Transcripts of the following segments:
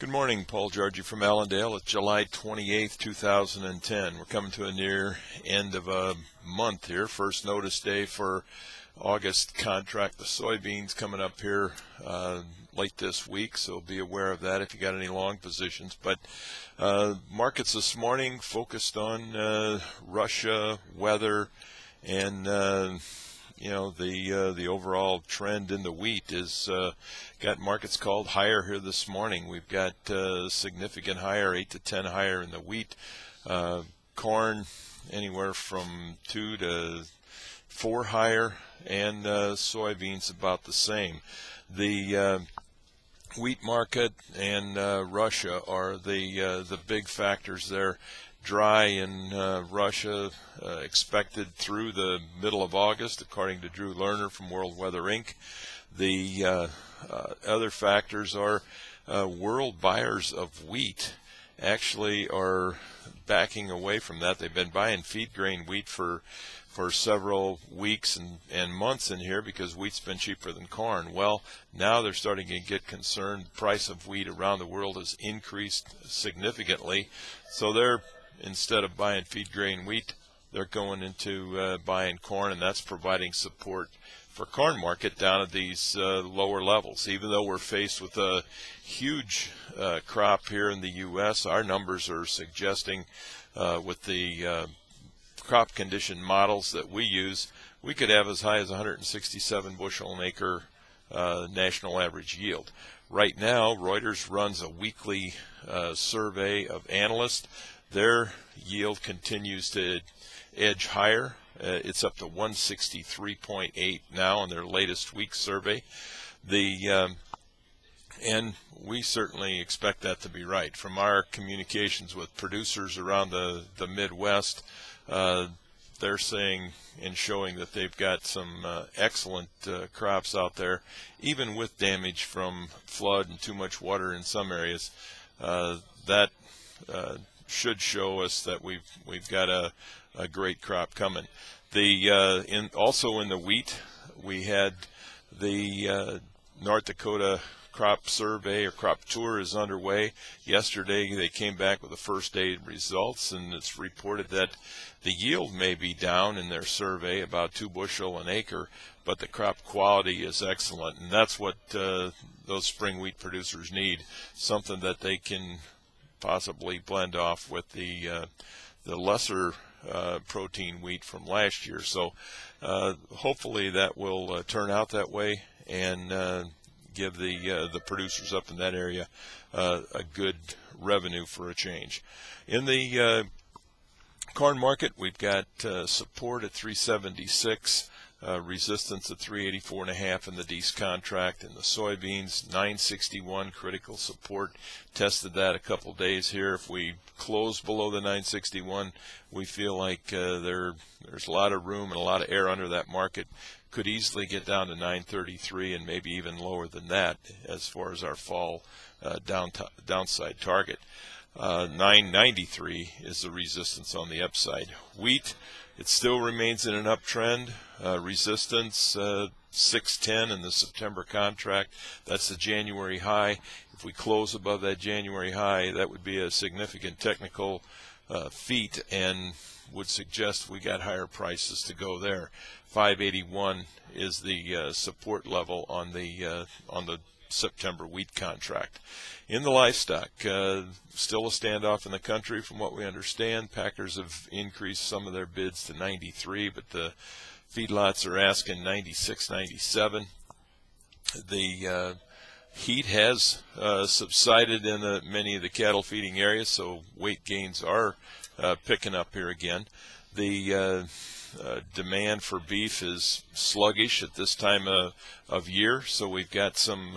Good morning, Paul Georgie from Allendale. It's July 28th, 2010. We're coming to a near end of a month here. First notice day for August contract. The soybeans coming up here late this week, so be aware of that if you got any long positions. But markets this morning focused on Russia, weather, and the overall trend in the wheat is got markets called higher here this morning. We've got significant higher, 8 to 10 higher in the wheat. Corn anywhere from 2 to 4 higher, and soybeans about the same. The wheat market and Russia are the big factors there. Dry in Russia expected through the middle of August, according to Drew Lerner from World Weather Inc. The other factors are world buyers of wheat actually are backing away from that. They've been buying feed grain wheat for several weeks and months in here because wheat's been cheaper than corn. Well, now they're starting to get concerned. The price of wheat around the world has increased significantly, so they're, instead of buying feed grain wheat, they're going into buying corn, and that's providing support for corn market down at these lower levels. Even though we're faced with a huge crop here in the U.S., our numbers are suggesting with the crop condition models that we use, we could have as high as 167 bushel an acre national average yield. Right now, Reuters runs a weekly survey of analysts. Their yield continues to edge higher. It's up to 163.8 now in their latest week survey. And we certainly expect that to be right. From our communications with producers around the Midwest, they're saying and showing that they've got some excellent crops out there, even with damage from flood and too much water in some areas. That should show us that we've got a great crop coming. Also in the wheat, we had the North Dakota crop survey or crop tour is underway. Yesterday they came back with the first day results, and it's reported that the yield may be down in their survey, about 2 bushel an acre, but the crop quality is excellent, and that's what those spring wheat producers need, something that they can possibly blend off with the lesser protein wheat from last year. So hopefully that will turn out that way and give the producers up in that area a good revenue for a change. In the corn market, we've got support at 376. Resistance at 384.5 in the Dees contract. In the soybeans, 961 critical support. Tested that a couple days here. If we close below the 961, we feel like there's a lot of room and a lot of air under that market. Could easily get down to 933 and maybe even lower than that as far as our fall downside target. 993 is the resistance on the upside. Wheat, it still remains in an uptrend. Resistance 610 in the September contract. That's the January high. If we close above that January high, that would be a significant technical feat and would suggest we got higher prices to go there. 581 is the support level on the September wheat contract. In the livestock, still a standoff in the country from what we understand. Packers have increased some of their bids to 93, but the feedlots are asking 96, 97. The heat has subsided in many of the cattle feeding areas, so weight gains are picking up here again. The demand for beef is sluggish at this time of year, so we've got some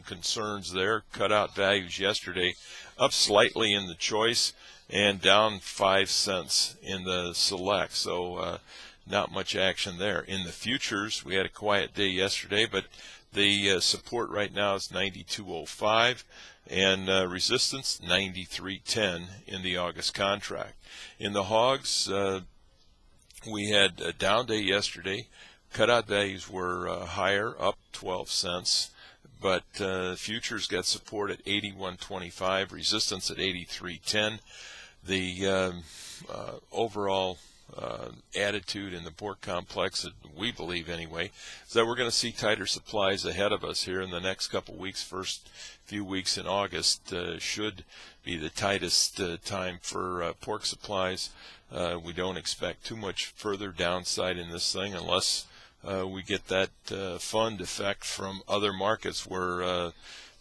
concerns there. Cutout values yesterday up slightly in the choice and down 5 cents in the select, so not much action there. In the futures, we had a quiet day yesterday, but the support right now is 92.05 and resistance 93.10 in the August contract. In the hogs, we had a down day yesterday. Cutout values were higher, up 12 cents, but futures got support at 81.25, resistance at 83.10. The overall attitude in the pork complex, we believe anyway, is that we're going to see tighter supplies ahead of us here in the next couple weeks. First few weeks in August should be the tightest time for pork supplies. We don't expect too much further downside in this thing unless we get that fund effect from other markets where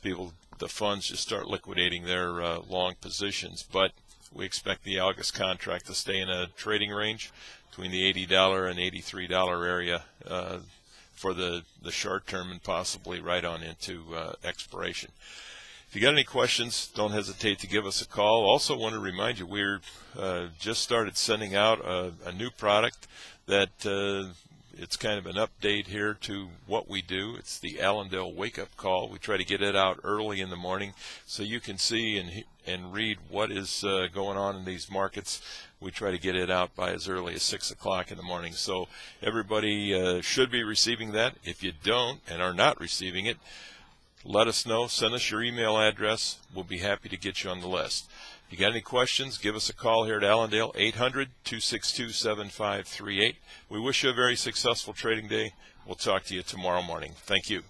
the funds just start liquidating their long positions. But we expect the August contract to stay in a trading range between the $80 and $83 area for the short term, and possibly right on into expiration. If you got any questions, don't hesitate to give us a call. Also want to remind you, we're just started sending out a new product that it's kind of an update here to what we do. It's the Allendale wake-up call. We try to get it out early in the morning so you can see and read what is going on in these markets. We try to get it out by as early as 6 o'clock in the morning. So everybody should be receiving that. If you don't and are not receiving it, let us know. Send us your email address. We'll be happy to get you on the list. If you got any questions, give us a call here at Allendale, 800-262-7538. We wish you a very successful trading day. We'll talk to you tomorrow morning. Thank you.